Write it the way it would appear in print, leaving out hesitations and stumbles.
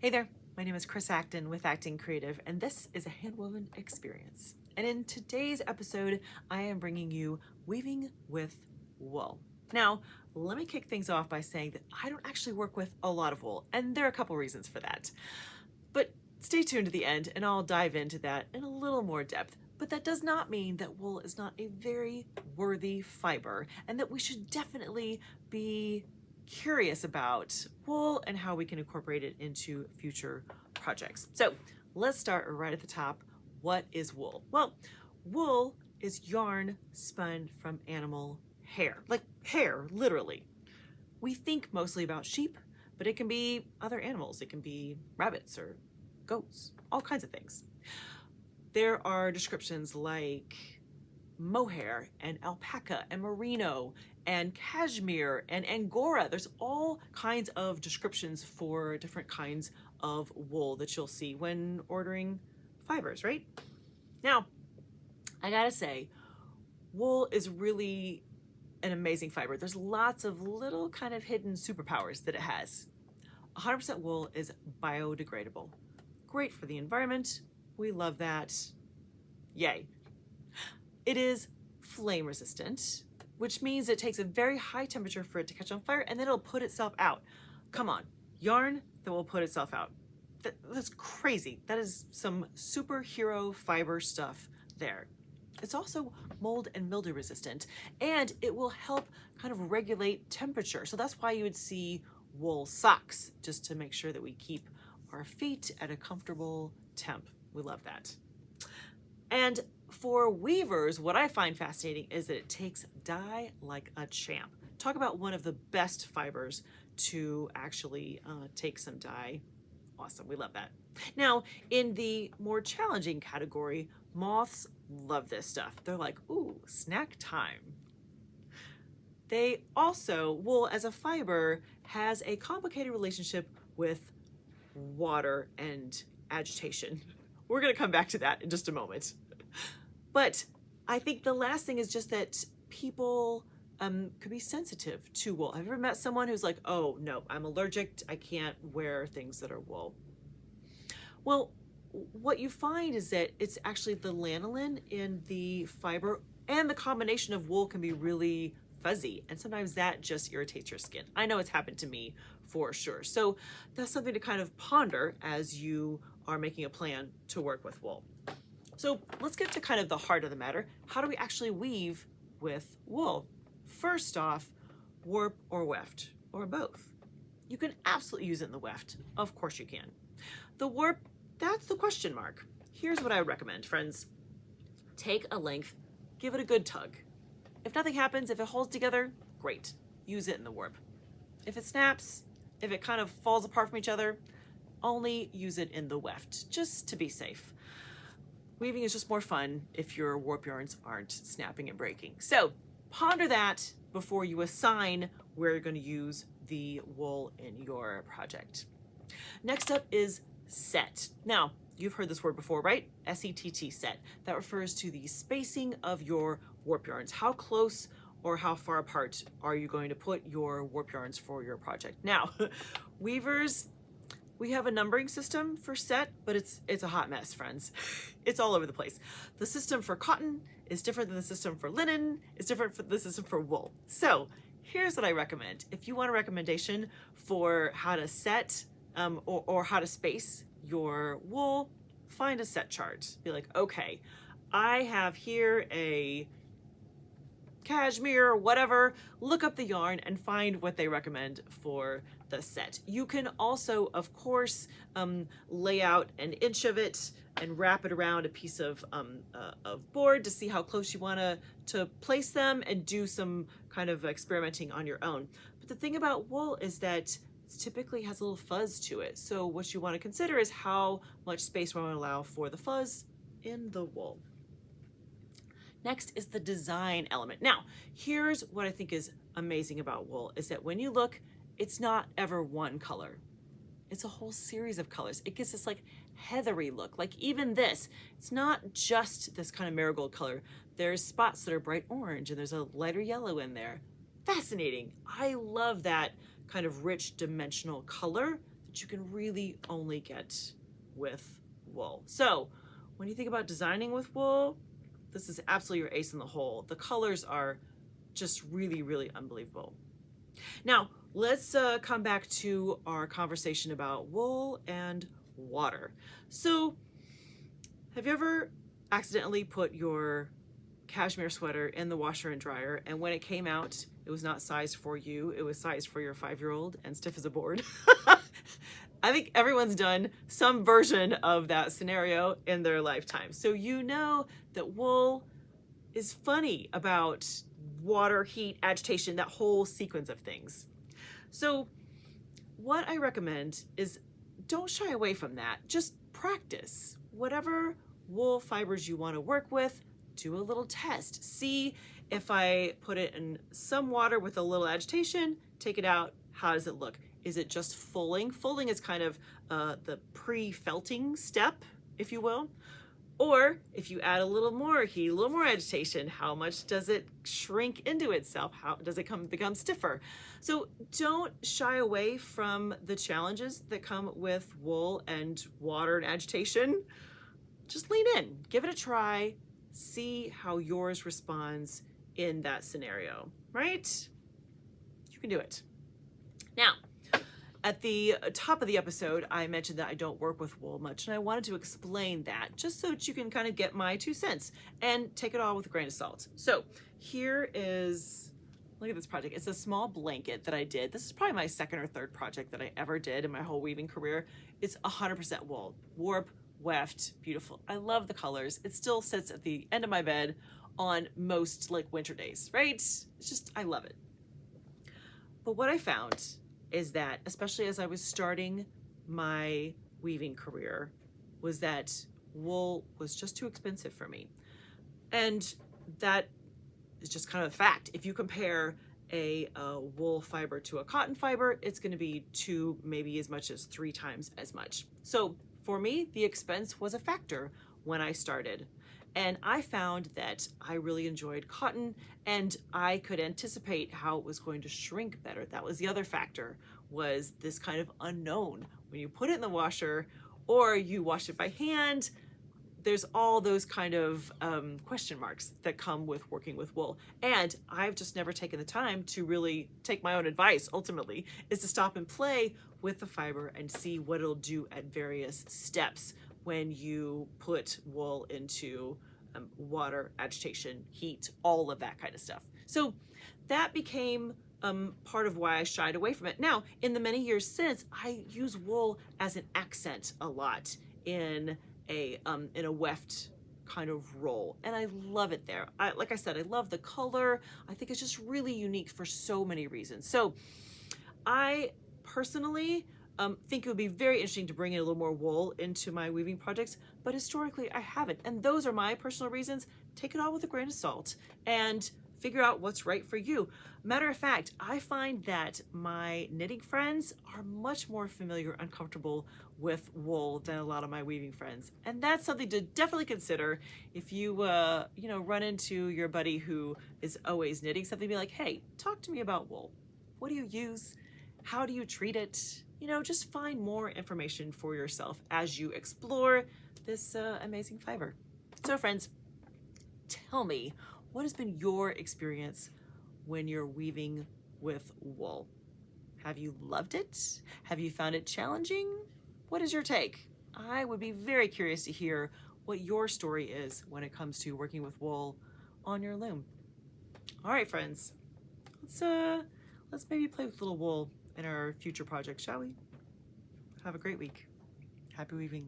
Hey there, my name is Chris Acton with Acton Creative, and this is a handwoven experience. And in today's episode, I am bringing you weaving with wool. Now, let me kick things off by saying that I don't actually work with a lot of wool, and there are a couple reasons for that. But stay tuned to the end, and I'll dive into that in a little more depth. But that does not mean that wool is not a very worthy fiber, and that we should definitely be curious about wool and how we can incorporate it into future projects. So let's start right at the top. What is wool? Well, wool is yarn spun from animal hair, like hair, literally. We think mostly about sheep, but it can be other animals. It can be rabbits or goats, all kinds of things. There are descriptions like mohair and alpaca and merino and cashmere and angora. There's all kinds of descriptions for different kinds of wool that you'll see when ordering fibers, right? Now, I gotta say, wool is really an amazing fiber. There's lots of little kind of hidden superpowers that it has. 100% wool is biodegradable. Great for the environment. We love that. Yay. It is flame resistant, which means it takes a very high temperature for it to catch on fire, and then it'll put itself out. Come on, yarn that will put itself out. That's crazy. That is some superhero fiber stuff there. It's also mold and mildew resistant, and it will help kind of regulate temperature. So that's why you would see wool socks, just to make sure that we keep our feet at a comfortable temp. We love that. And for weavers, what I find fascinating is that it takes dye like a champ. Talk about one of the best fibers to actually take some dye. Awesome, we love that. Now, in the more challenging category, moths love this stuff. They're like, ooh, snack time. They also, wool as a fiber has a complicated relationship with water and agitation. We're gonna come back to that in just a moment. But I think the last thing is just that people could be sensitive to wool. Have you ever met someone who's like, oh no, I'm allergic, I can't wear things that are wool? Well, what you find is that it's actually the lanolin in the fiber, and the combination of wool can be really fuzzy, and sometimes that just irritates your skin. I know it's happened to me for sure. So that's something to kind of ponder as you are making a plan to work with wool. So let's get to kind of the heart of the matter. How do we actually weave with wool? First off, warp or weft, or both. You can absolutely use it in the weft. Of course you can. The warp, that's the question mark. Here's what I would recommend, friends. Take a length, give it a good tug. If nothing happens, if it holds together, great. Use it in the warp. If it snaps, if it kind of falls apart from each other, only use it in the weft, just to be safe. Weaving is just more fun if your warp yarns aren't snapping and breaking. So ponder that before you assign where you're going to use the wool in your project. Next up is set. Now, you've heard this word before, right? S-E-T-T, set. That refers to the spacing of your warp yarns. How close or how far apart are you going to put your warp yarns for your project? Now, weavers, we have a numbering system for set, but it's a hot mess, friends. It's all over the place. The system for cotton is different than the system for linen. It's different from the system for wool. So here's what I recommend. If you want a recommendation for how to set or how to space your wool, find a set chart. Be like, okay, I have here a cashmere or whatever. Look up the yarn and find what they recommend for the set. You can also, of course, lay out an inch of it and wrap it around a piece of board to see how close you want to place them, and do some kind of experimenting on your own. But the thing about wool is that it typically has a little fuzz to it. So what you want to consider is how much space we want to allow for the fuzz in the wool. Next is the design element. Now, here's what I think is amazing about wool is that when you look, it's not ever one color. It's a whole series of colors. It gives this like heathery look. Like even this, it's not just this kind of marigold color. There's spots that are bright orange and there's a lighter yellow in there. Fascinating. I love that kind of rich dimensional color that you can really only get with wool. So when you think about designing with wool, this is absolutely your ace in the hole. The colors are just really, really unbelievable. Now, let's come back to our conversation about wool and water. So, have you ever accidentally put your cashmere sweater in the washer and dryer, and when it came out, it was not sized for you, it was sized for your 5-year-old and stiff as a board? I think everyone's done some version of that scenario in their lifetime. So you know that wool is funny about water, heat, agitation, that whole sequence of things. So what I recommend is don't shy away from that. Just practice. Whatever wool fibers you want to work with, do a little test. See if I put it in some water with a little agitation, take it out, how does it look? Is it just fulling? Fulling is kind of the pre-felting step, if you will. Or if you add a little more heat, a little more agitation, how much does it shrink into itself? How does it become stiffer? So don't shy away from the challenges that come with wool and water and agitation. Just lean in, give it a try, see how yours responds in that scenario, right? You can do it. Now, at the top of the episode, I mentioned that I don't work with wool much, and I wanted to explain that just so that you can kind of get my 2 cents and take it all with a grain of salt. So here is, look at this project. It's a small blanket that I did. This is probably my 2nd or 3rd project that I ever did in my whole weaving career. It's 100% wool, warp, weft, beautiful. I love the colors. It still sits at the end of my bed on most like winter days, right? It's just, I love it. But what I found is that, especially as I was starting my weaving career, was that wool was just too expensive for me. And that is just kind of a fact. If you compare a wool fiber to a cotton fiber, it's going to be 2, maybe as much as 3 times as much. So for me, the expense was a factor when I started. And I found that I really enjoyed cotton, and I could anticipate how it was going to shrink better. That was the other factor, was this kind of unknown. When you put it in the washer or you wash it by hand, there's all those kind of question marks that come with working with wool. And I've just never taken the time to really take my own advice, ultimately, is to stop and play with the fiber and see what it'll do at various steps when you put wool into water, agitation, heat, all of that kind of stuff. So that became part of why I shied away from it. Now, in the many years since, I use wool as an accent a lot in a weft kind of role, and I love it there. Like I said, I love the color. I think it's just really unique for so many reasons. So I personally think it would be very interesting to bring in a little more wool into my weaving projects, but historically I haven't. And those are my personal reasons. Take it all with a grain of salt and figure out what's right for you. Matter of fact, I find that my knitting friends are much more familiar and comfortable with wool than a lot of my weaving friends. And that's something to definitely consider if you, run into your buddy who is always knitting something, be like, hey, talk to me about wool. What do you use? How do you treat it? Just find more information for yourself as you explore this amazing fiber. So friends, tell me, what has been your experience when you're weaving with wool? Have you loved it? Have you found it challenging? What is your take? I would be very curious to hear what your story is when it comes to working with wool on your loom. All right, friends, let's maybe play with a little wool in our future project, shall we? Have a great week. Happy weaving.